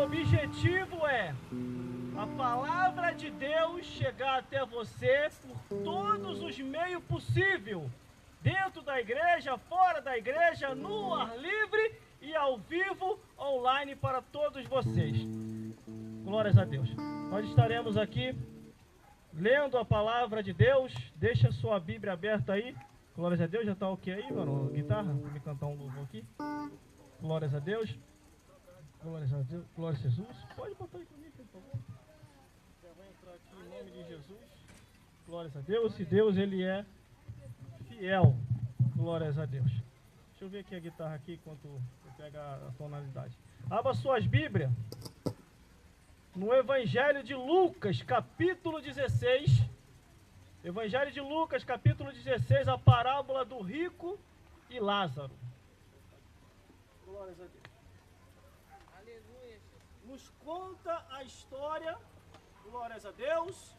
objetivo é a palavra de Deus chegar até você por todos os meios possíveis, dentro da igreja, fora da igreja, no ar livre e ao vivo, online para todos vocês. Glórias a Deus. Nós estaremos aqui lendo a palavra de Deus. Deixa a sua Bíblia aberta aí. Glórias a Deus. Já está ok aí, mano? Guitarra? Vou me cantar um louvor aqui. Glórias a Deus. Glórias a Deus. Glória a Jesus. Pode botar aí comigo, por favor. Já vai entrar aqui em nome de Jesus. Glórias a Deus. E Deus, Ele é fiel. Glórias a Deus. Deixa eu ver aqui a guitarra aqui, enquanto eu pego a tonalidade. Abra suas Bíblias. No Evangelho de Lucas, capítulo 16. Evangelho de Lucas, capítulo 16, a parábola do rico e Lázaro. Glórias a Deus. Aleluia. Nos conta a história, glórias a Deus,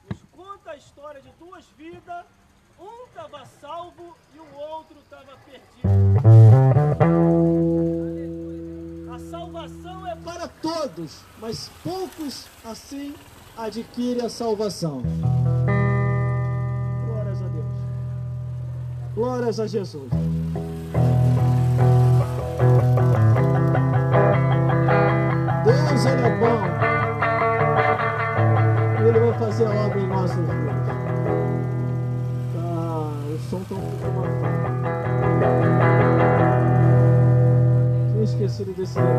nos conta a história de duas vidas. Um estava salvo e o outro estava perdido. A salvação é para todos, mas poucos assim adquirem a salvação. Glórias a Deus. Glórias a Jesus. Deus, Ele é bom. Ele vai fazer a obra em nossas vidas. O som está um pouco abafado. Tinha esquecido desse detalhe.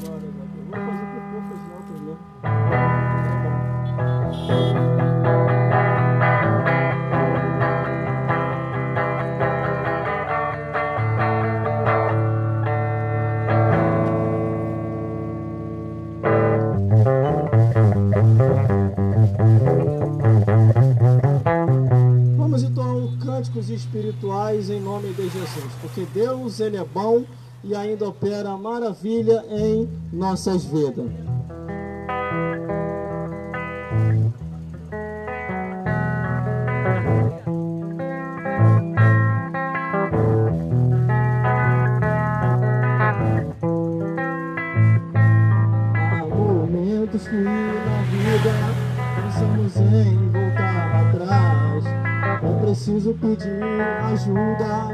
Glória a Deus. Vou fazer por poucas notas mesmo. Vamos entoar cânticos espirituais em nome de Jesus, porque Deus, Ele é bom e ainda opera maravilha em nossas vidas. Há momentos que na vida pensamos em voltar atrás. É preciso pedir ajuda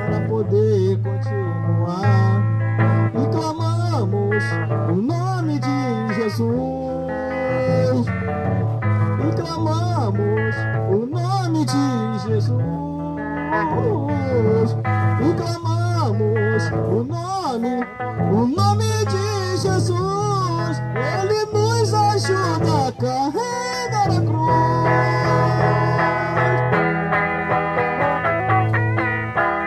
para poder continuar. E clamamos o nome de Jesus. E clamamos o nome de Jesus. E clamamos o nome de Jesus. Ele nos ajuda a carregar a cruz.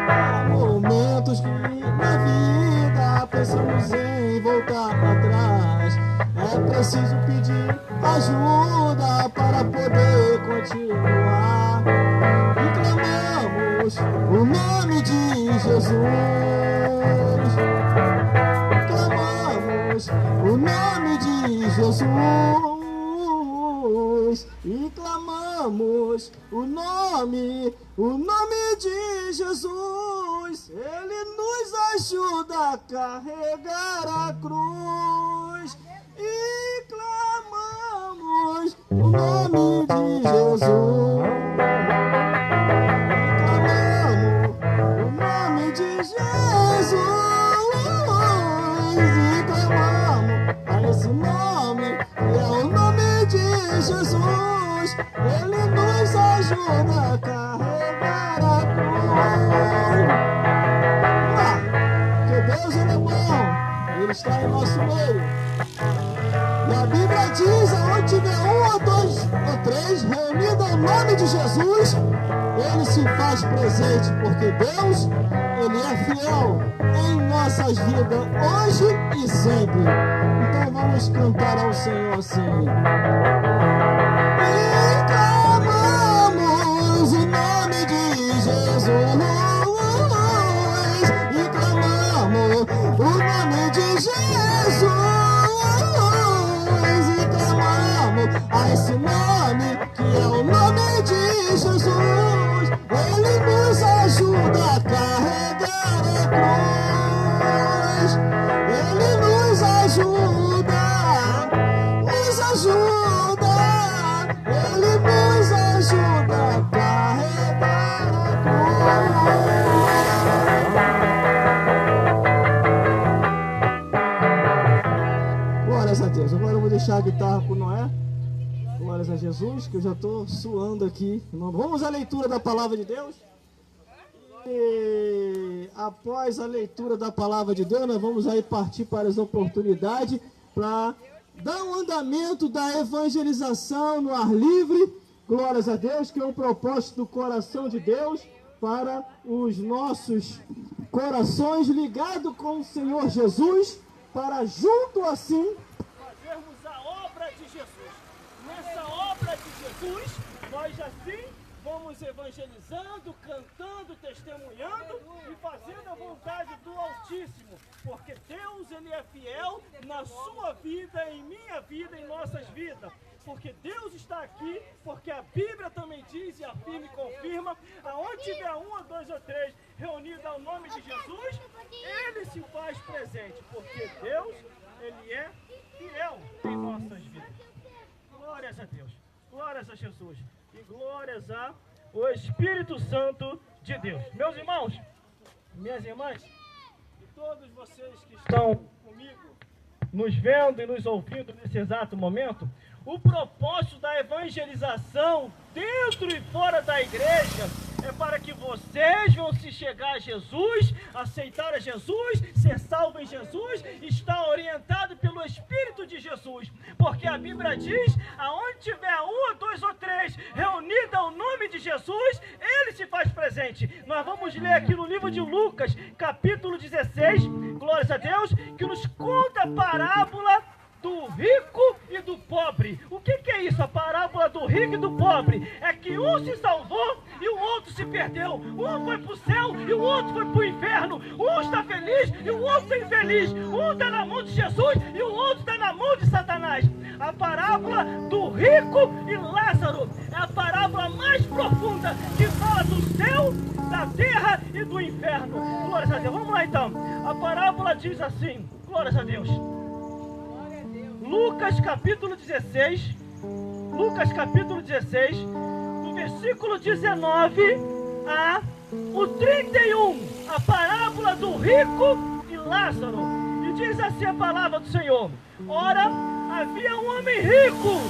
Há momentos que na vida pensamos em voltar atrás. É preciso pedir ajuda para poder continuar. E clamamos o nome de Jesus. Clamamos o nome de Jesus. E clamamos o nome de Jesus. Ele nos ajuda a carregar a cruz. E clamamos o nome de Jesus. E clamamos o nome de Jesus. E clamamos a esse nome, que é o nome de Jesus. Ele nos ajuda a carregar a cruz. Que Deus, Ele é bom, Ele está em nosso meio. E a Bíblia diz: aonde tiver um ou dois ou três reunidos em nome de Jesus, Ele se faz presente, porque Deus, Ele é fiel em nossas vidas, hoje e sempre. Então vamos cantar ao Senhor assim. E clamamos o nome de Jesus. E clamamos o nome de Jesus. E clamamos a esse nome, que é o nome de Jesus. Ele nos ajuda a carregar baixar a guitarra para o Noé. Glórias a Jesus, que eu já estou suando aqui. Vamos à leitura da palavra de Deus. E após a leitura da palavra de Deus, nós vamos aí partir para as oportunidades para dar um andamento da evangelização no ar livre. Glórias a Deus, que é um propósito do coração de Deus para os nossos corações ligados com o Senhor Jesus, para junto assim fazermos a obra de Jesus. Nessa obra de Jesus, nós assim vamos evangelizando, cantando, testemunhando e fazendo a vontade do Altíssimo, porque Deus, Ele é fiel na sua vida, em minha vida, em nossas vidas. Porque Deus está aqui, porque a Bíblia também diz e afirma e confirma, aonde tiver um ou dois ou três reunidos ao nome de Jesus, Ele se faz presente, porque Deus, Ele é fiel em nossas vidas. Glórias a Deus, glórias a Jesus e glórias ao Espírito Santo de Deus. Meus irmãos, minhas irmãs, e todos vocês que estão comigo, nos vendo e nos ouvindo nesse exato momento, o propósito da evangelização dentro e fora da igreja é para que vocês vão se chegar a Jesus, aceitar a Jesus, ser salvo em Jesus, estar orientado pelo Espírito de Jesus. Porque a Bíblia diz, aonde tiver um ou dois ou três reunidos ao nome de Jesus, Ele se faz presente. Nós vamos ler aqui no livro de Lucas, capítulo 16, glórias a Deus, que nos conta a parábola do rico e do pobre. O que é isso? A parábola do rico e do pobre é que um se salvou e o outro se perdeu. Um foi para o céu e o outro foi para o inferno. Um está feliz e o outro está infeliz. Um está na mão de Jesus e o outro está na mão de Satanás. A parábola do rico e Lázaro é a parábola mais profunda que fala do céu, da terra e do inferno. Glórias a Deus. Vamos lá então. A parábola diz assim, glórias a Deus. Lucas capítulo 16, do versículo 19 a o 31, a parábola do rico e Lázaro. E diz assim a palavra do Senhor: ora, havia um homem rico,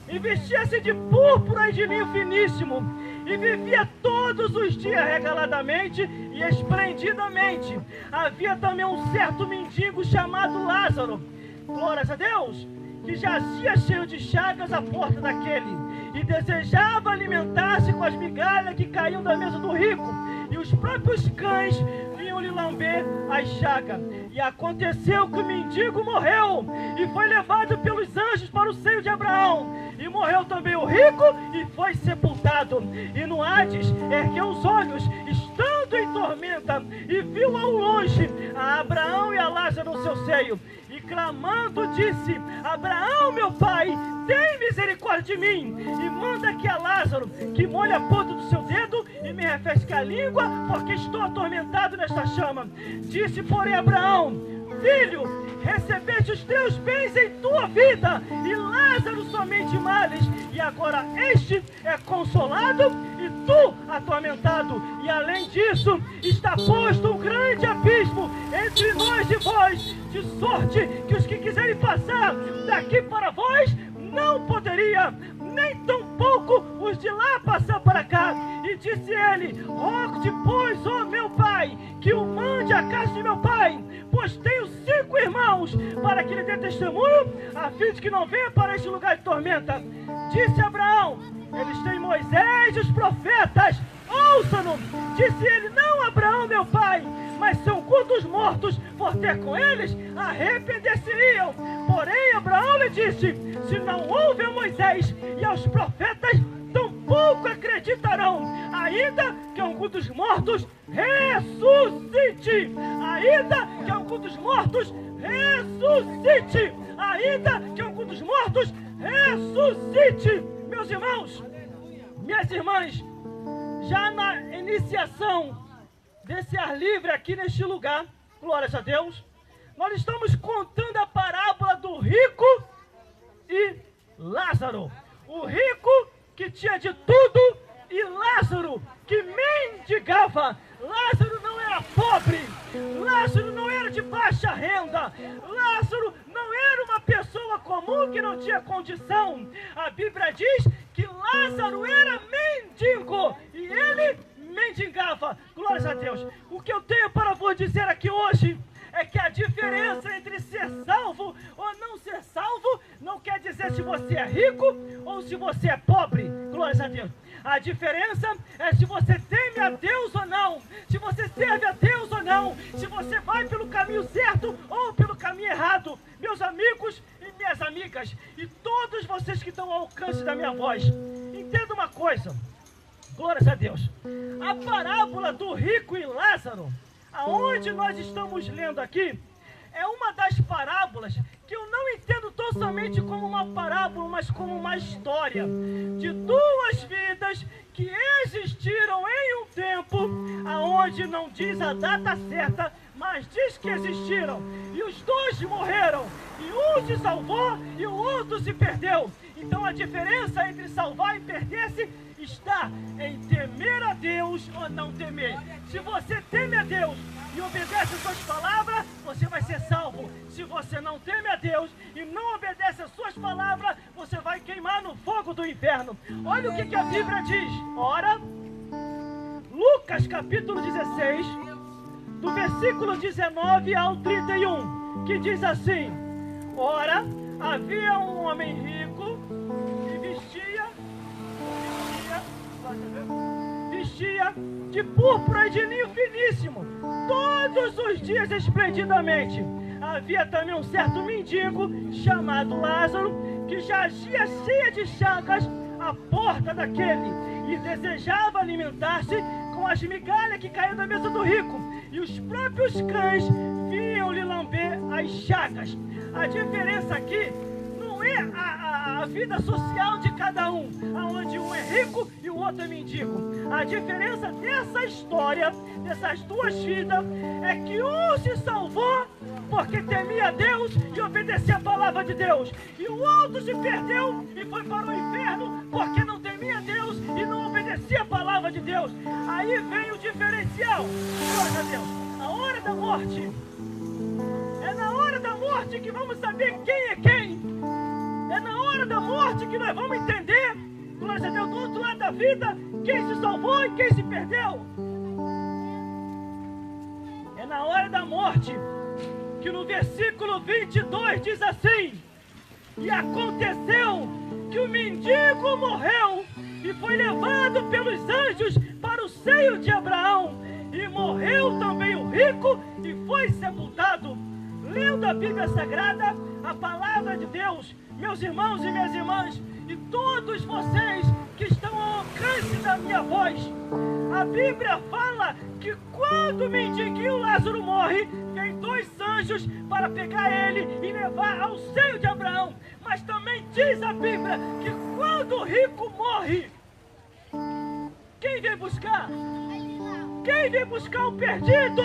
e vestia-se de púrpura e de linho finíssimo, e vivia todos os dias regaladamente e esplendidamente. Havia também um certo mendigo chamado Lázaro, glórias a Deus, que jazia cheio de chagas à porta daquele, e desejava alimentar-se com as migalhas que caíam da mesa do rico, e os próprios cães vinham lhe lamber as chagas. E aconteceu que o mendigo morreu, e foi levado pelos anjos para o seio de Abraão. E morreu também o rico, e foi sepultado. E no Hades ergueu os olhos, estando em tormenta, e viu ao longe a Abraão e a Lázaro no seu seio. E clamando disse: Abraão, meu pai, tem misericórdia de mim, e manda que a Lázaro, que molhe a ponta do seu dedo e me refresque a língua, porque estou atormentado nesta chama. Disse, porém, Abraão: filho, recebeste os teus bens em tua vida, e Lázaro somente males, e agora este é consolado e tu atormentado. E além disso, está posto um grande abismo entre nós e vós, de sorte que os que quiserem passar daqui para vós não poderia, nem tampouco os de lá passar para cá. E disse ele: rogo-te, pois, ó meu pai, que o mande à casa de meu pai, pois tenho 5 irmãos, para que lhe dê testemunho, a fim de que não venha para este lugar de tormenta. Disse Abraão: eles têm Moisés e os profetas, ouça-no. Disse ele: não, Abraão, meu pai, mas se algum dos mortos for ter com eles, arrepender-se-iam. Porém, Abraão lhe disse: se não houve a Moisés e aos profetas, tampouco acreditarão, ainda que algum dos mortos ressuscite. Ainda que algum dos mortos ressuscite. Ainda que algum dos mortos ressuscite. Meus irmãos, minhas irmãs, já na iniciação desse ar livre aqui neste lugar, glórias a Deus, nós estamos contando a parábola do rico e Lázaro. O rico que tinha de tudo e Lázaro que mendigava. Lázaro não era pobre. pobre. Lázaro não era de baixa renda. Lázaro não era uma pessoa comum que não tinha condição. A Bíblia diz que Lázaro era mendigo e ele mendigava. Glórias a Deus. O que eu tenho para vos dizer aqui hoje é que a diferença entre ser salvo ou não ser salvo não quer dizer se você é rico ou se você é pobre. Glórias a Deus. A diferença é se você teme a Deus ou não, se você serve a Deus ou não, se você vai pelo caminho certo ou pelo caminho errado. Meus amigos e minhas amigas, e todos vocês que estão ao alcance da minha voz, entenda uma coisa. Glórias a Deus. A parábola do rico e Lázaro, aonde nós estamos lendo aqui, é uma das parábolas que eu não entendo tão somente como uma parábola, mas como uma história de duas vidas que existiram em um tempo aonde não diz a data certa, mas diz que existiram. E os dois morreram, e um se salvou e o outro se perdeu. Então a diferença entre salvar e perder-se está em temer a Deus ou não temer. Se você teme a Deus e obedece as suas palavras, você vai ser salvo. Se você não teme a Deus e não obedece as suas palavras, você vai queimar no fogo do inferno. Olha o que a Bíblia diz. Ora, Lucas capítulo 16, do versículo 19 ao 31, que diz assim: ora, havia um homem rico que vestia de púrpura e de linho finíssimo, todos os dias esplendidamente. Havia também um certo mendigo, chamado Lázaro, que jazia cheia de chagas à porta daquele, e desejava alimentar-se com as migalhas que caíam da mesa do rico, e os próprios cães vinham-lhe lamber as chagas. A diferença aqui não é a vida social de cada um, onde um é rico e o outro é mendigo. A diferença dessa história, dessas duas vidas, é que um se salvou porque temia a Deus e obedecia a palavra de Deus, e o outro se perdeu e foi para o inferno porque não temia a Deus e não obedecia a palavra de Deus. Aí vem o diferencial. Glória a Deus. A hora da morte, é na hora da morte que vamos saber quem é quem. É na hora da morte que nós vamos entender, glória a Deus, do outro lado da vida, quem se salvou e quem se perdeu. É na hora da morte que no versículo 22 diz assim: e aconteceu que o mendigo morreu e foi levado pelos anjos para o seio de Abraão, e morreu também o rico e foi sepultado. Lendo a Bíblia Sagrada, a palavra de Deus, meus irmãos e minhas irmãs, e todos vocês que estão ao alcance da minha voz, a Bíblia fala que quando o mendiguinho Lázaro morre, vem dois anjos para pegar ele e levar ao seio de Abraão. Mas também diz a Bíblia que quando o rico morre, quem vem buscar? Quem vem buscar o perdido?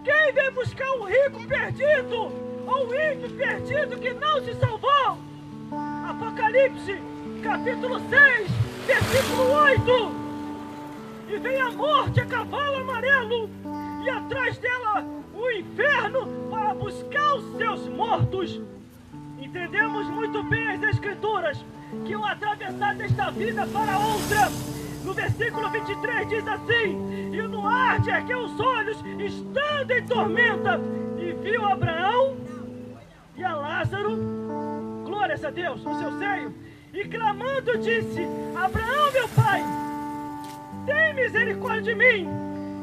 Quem vem buscar o rico perdido? Ou o ímpio perdido que não se salvou? Apocalipse, capítulo 6, versículo 8. E vem a morte a cavalo amarelo, e atrás dela o inferno para buscar os seus mortos. Entendemos muito bem as Escrituras, que ao atravessar desta vida para outra, no versículo 23 diz assim: e no ar de erguer os olhos, estando em tormenta, e viu Abraão e a Lázaro, glórias a Deus, no seu seio, e clamando disse: Abraão, meu pai, tem misericórdia de mim,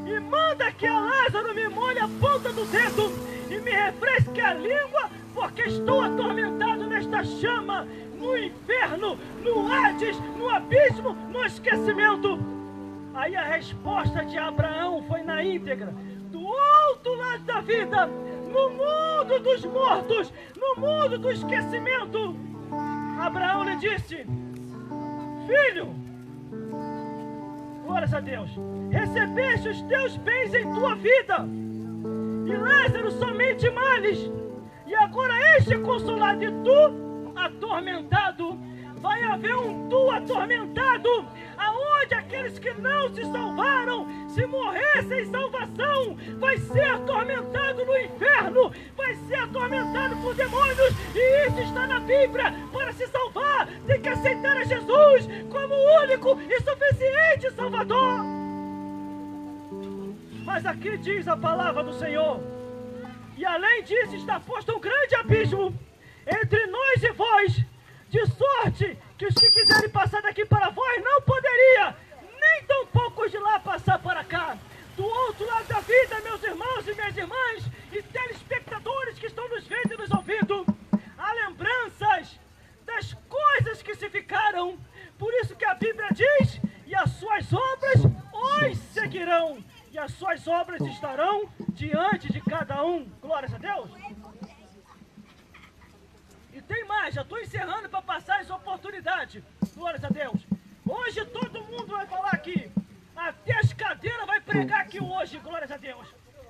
e manda que a Lázaro me molhe a ponta do dedo e me refresque a língua, porque estou atormentado nesta chama, no inferno, no Hades, no abismo, no esquecimento. Aí a resposta de Abraão foi na íntegra, do outro lado da vida, no mundo dos mortos, no mundo do esquecimento. Abraão lhe disse: filho, glórias a Deus, recebeste os teus bens em tua vida, e Lázaro somente males, e agora este é consolado e tu atormentado. Vai haver um tu atormentado, aonde aqueles que não se salvaram, se morressem sem salvação vai ser atormentado no inferno, vai ser atormentado por demônios, e isso está na Bíblia. Para se salvar, tem que aceitar a Jesus como o único e suficiente Salvador. Mas aqui diz a palavra do Senhor: e além disso está posto um grande abismo entre nós e vós, de sorte que os que quiserem passar daqui para vós não poderia, nem tão poucos de lá passar para cá. Do outro lado da vida, meus irmãos e minhas irmãs e telespectadores que estão nos vendo e nos ouvindo, há lembranças das coisas que se ficaram. Por isso que a Bíblia diz: e as suas obras os seguirão, e as suas obras estarão diante de cada um. Glórias a Deus. E tem mais, já estou encerrando para passar essa oportunidade. Glórias a Deus. Hoje todo mundo vai falar aqui. Até as cadeiras vai pregar aqui hoje. Glórias a Deus.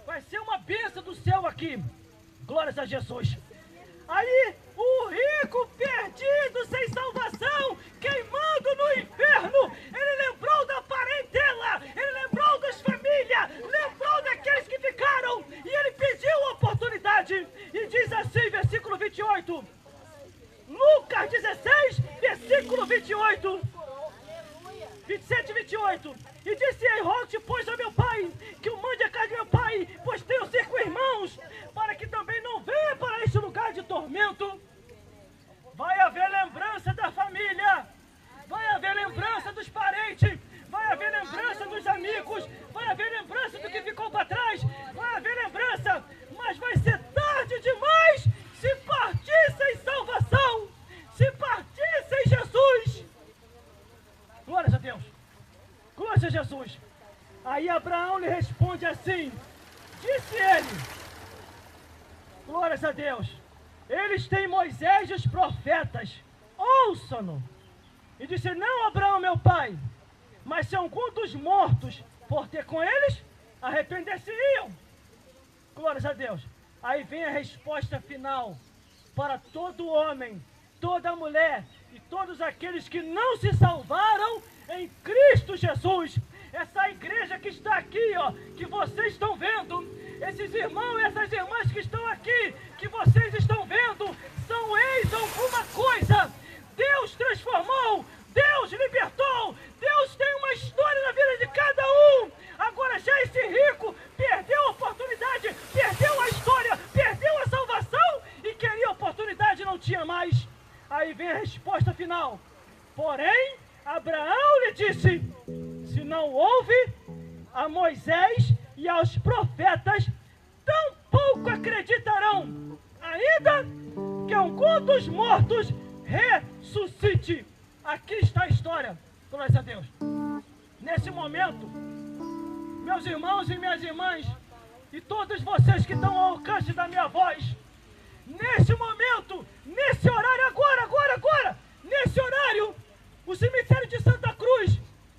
Vai ser uma bênção do céu aqui. Glórias a Jesus. Aí o rico perdido, sem salvação, queimando no inferno, ele lembrou da parentela, ele lembrou das famílias, lembrou daqueles que ficaram, e ele pediu a oportunidade. E diz assim, versículo 28, Lucas 16, versículo 28, 27 e 28. E disse: rogo-te, pois, a meu pai, que o mande a casa de meu pai, pois tenho 5 irmãos, para que também não venha para este lugar de tormento. Vai haver lembrança da família, vai haver lembrança dos parentes, vai haver lembrança dos amigos, vai haver lembrança do que ficou para trás, vai haver lembrança, mas vai ser tarde demais se partir sem salvação, se partir sem Jesus. Glórias a Deus. Glórias a Jesus. Aí Abraão lhe responde assim: disse ele, glórias a Deus, eles têm Moisés e os profetas, ouçam-no. E disse: não, Abraão, meu pai, mas se algum dos mortos for ter com eles, arrepender-se-iam. Glórias a Deus. Aí vem a resposta final para todo homem, toda mulher e todos aqueles que não se salvaram em Cristo Jesus. Essa igreja que está aqui, ó, que vocês estão vendo, esses irmãos e essas irmãs que estão aqui, que vocês estão vendo, são ex alguma coisa. Deus transformou, Deus libertou, Deus tem uma história na vida de cada um. Agora já esse rico perdeu a oportunidade, perdeu a história, perdeu a salvação e queria a oportunidade e não tinha mais. Aí vem a resposta final. Porém, Abraão lhe disse: se não houve a Moisés e aos profetas, tampouco acreditarão, ainda que algum dos mortos ressuscite. Aqui está a história, glórias a Deus. Nesse momento, meus irmãos e minhas irmãs, e todos vocês que estão ao alcance da minha voz, nesse momento, nesse horário, agora, nesse horário, o cemitério de Santa Cruz,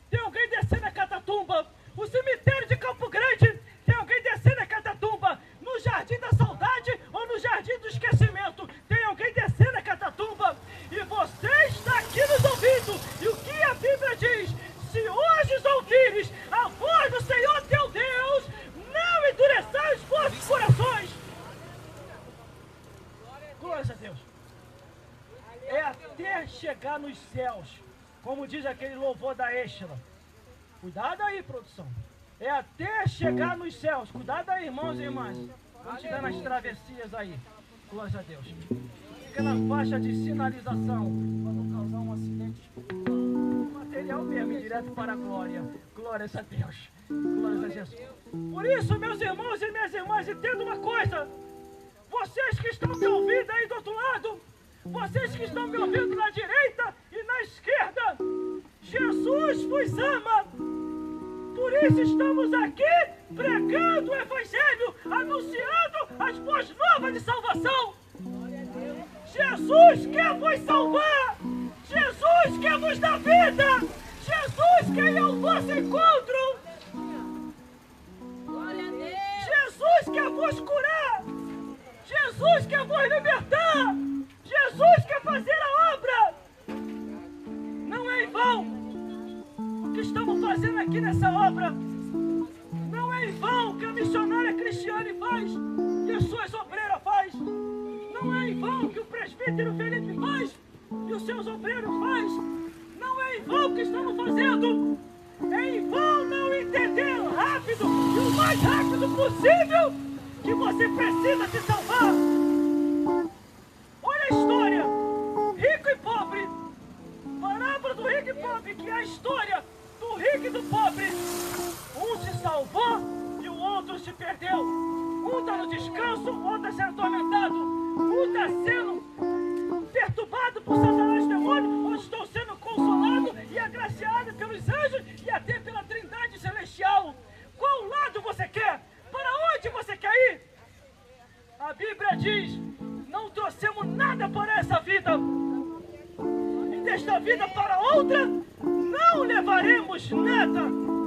tem alguém descendo a Catatumba. O cemitério de Campo Grande, tem alguém descendo a Catatumba. No Jardim da Saudade ou no Jardim do Esquecimento, tem alguém descendo a Catatumba. E você está aqui nos ouvindo. E o que a Bíblia diz? Se hoje os ouvires a voz do Senhor teu Deus, não endureçais os vossos corações. Glórias a Deus. É até chegar nos céus, como diz aquele louvor da Êxtila. Cuidado aí, produção. É até chegar nos céus. Cuidado aí, irmãos e irmãs. Quando estiver nas travessias aí. Glórias a Deus. Fica na faixa de sinalização, para não causar um acidente. Material mesmo, direto para a glória. Glórias a Deus. Glórias a Jesus. Por isso, meus irmãos e minhas irmãs, entenda uma coisa. Vocês que estão me ouvindo aí do outro lado, vocês que estão me ouvindo na direita e na esquerda, Jesus vos ama. Por isso estamos aqui pregando o Evangelho, anunciando as boas novas de salvação. Jesus quer vos salvar. Jesus quer vos dar vida. Jesus quer ir ao vosso encontro. Jesus quer vos curar. Jesus quer vos libertar. Jesus quer fazer a obra. Não é em vão o que estamos fazendo aqui nessa obra. Não é em Cristiane faz, que as suas obreiras faz. Não é em vão que o presbítero Felipe faz, e os seus obreiros faz. Não é em vão que estamos fazendo. É em vão não entender rápido e o mais rápido possível que você precisa se salvar. Olha a história, rico e pobre. Parábola do rico e pobre, que é a história do rico e do pobre. Um se salvou e o outro se perdeu. Um está no descanso, o outro está sendo atormentado. Um está sendo perturbado por Satanás demônio, ou estou sendo consolado e agraciado pelos anjos e até pela Trindade Celestial. Qual lado você quer? Para onde você quer ir? A Bíblia diz: não trouxemos nada para essa vida, e desta vida para outra não levaremos nada.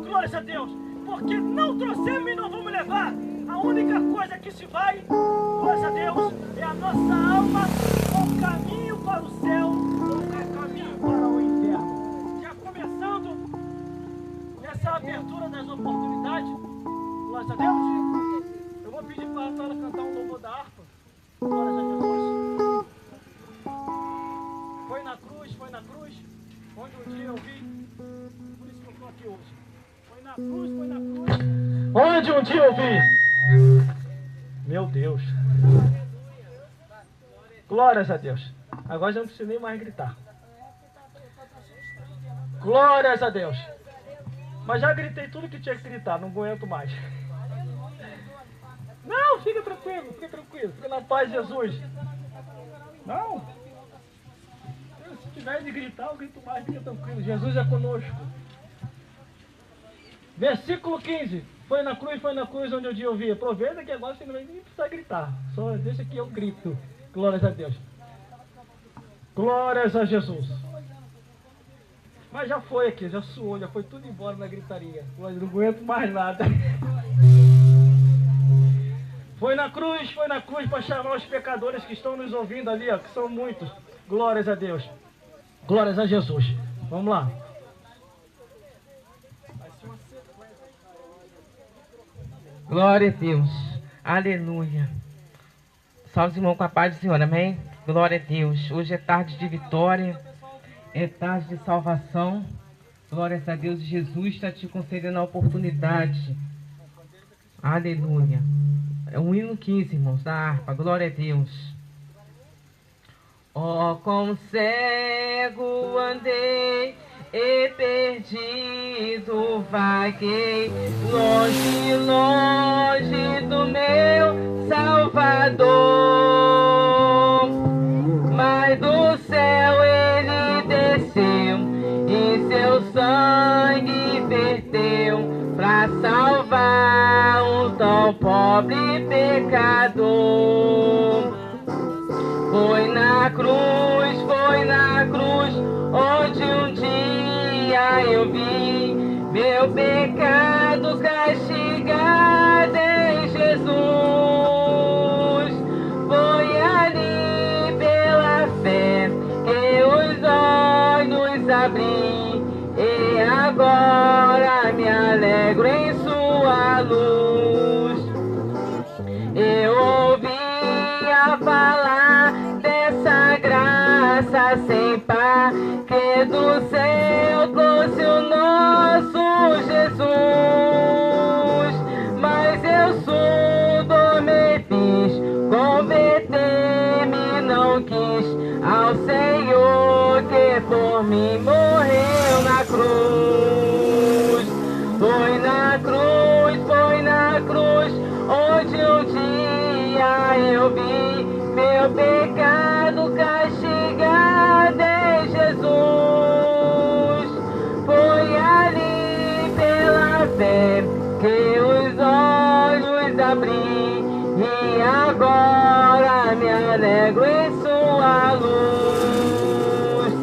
Glórias a Deus, porque não trouxemos e não vamos levar. A única coisa que se vai, glórias a Deus, é a nossa alma, o caminho para o céu, ou o caminho para o inferno. Já começando nessa abertura das oportunidades, glórias a Deus, eu vou pedir para ela cantar um louvor da harpa. Glórias a Jesus. Foi na cruz, onde um dia eu vi, por isso que eu estou aqui hoje. Foi na cruz, onde um dia eu vi. Meu Deus. Glórias a Deus. Agora já não preciso nem mais gritar. Glórias a Deus. Mas já gritei tudo que tinha que gritar, não aguento mais. Não, fica tranquilo, fica na paz de Jesus. Não. Se tiver de gritar, eu grito mais, fica tranquilo. Jesus é conosco. Versículo 15. Foi na cruz onde um dia eu vi. Aproveita que agora você não vai nem precisar gritar. Só deixa que eu grito. Glórias a Deus. Glórias a Jesus. Mas já foi aqui, já suou, já foi tudo embora na gritaria. Mas não aguento mais nada. Foi na cruz para chamar os pecadores que estão nos ouvindo ali, ó, que são muitos. Glórias a Deus. Glórias a Jesus. Vamos lá. Glória a Deus. Aleluia. Salve os irmãos com a paz do Senhor, amém? Glória a Deus. Hoje é tarde de vitória, é tarde de salvação. Glórias a Deus. Jesus está te concedendo a oportunidade. Aleluia. É o hino 15, irmãos, da harpa. Glória a Deus. Oh, como cego andei e perdido vaguei, longe, longe do meu Salvador. Mas do céu ele desceu e seu sangue verteu pra salvar um tão pobre pecador. Foi na cruz, onde um dia eu vi meu pecado castigado em Jesus. Foi ali pela fé que os olhos abri, e agora me alegro em sua luz. Eu ouvia falar dessa graça sem par, que do céu trouxe o nosso Jesus. Mas eu surdo me fiz, converter-me não quis ao Senhor que por mim morreu na cruz. Foi na cruz, onde um dia eu vi meu pecado castigado em Jesus. Foi ali pela fé que os olhos abri, e agora me alegro em sua luz.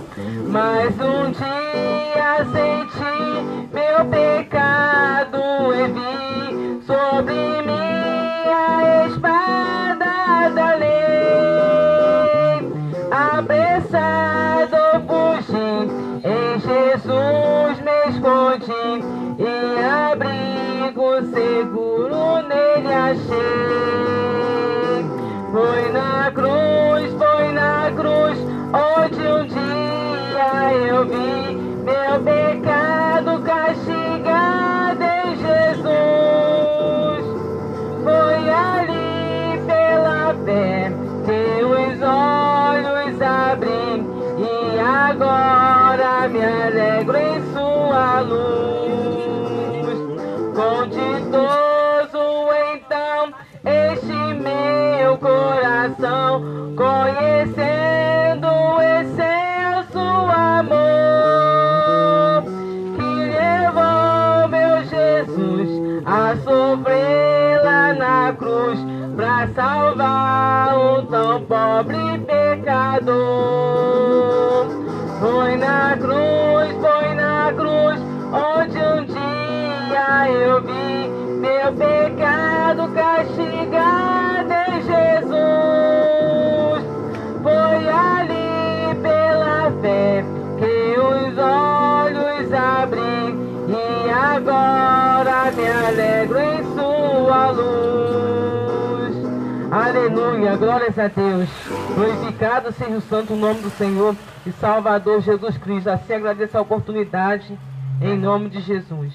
Mas um dia senti meu pecado e vi sobre mim a espada da lei. Apressado fugi, em Jesus me escondi, e abrigo seguro nele achei. Foi na cruz, onde um dia eu vi meu pecado castigado em Jesus. Foi ali pela fé que os olhos abri, e agora me alegro em sua luz. Com ditoso então este meu coração, conhecendo o excelso amor que levou meu Jesus a sofrer lá na cruz, pra salvar um tão pobre pecador. Foi na cruz, onde um dia eu vi meu pecado castigado em Jesus. Foi ali pela fé que os olhos abri, e agora me alegro em sua luz. Aleluia, glórias a Deus. Glorificado seja o santo nome do Senhor e Salvador Jesus Cristo. Assim agradeço a oportunidade, em nome de Jesus.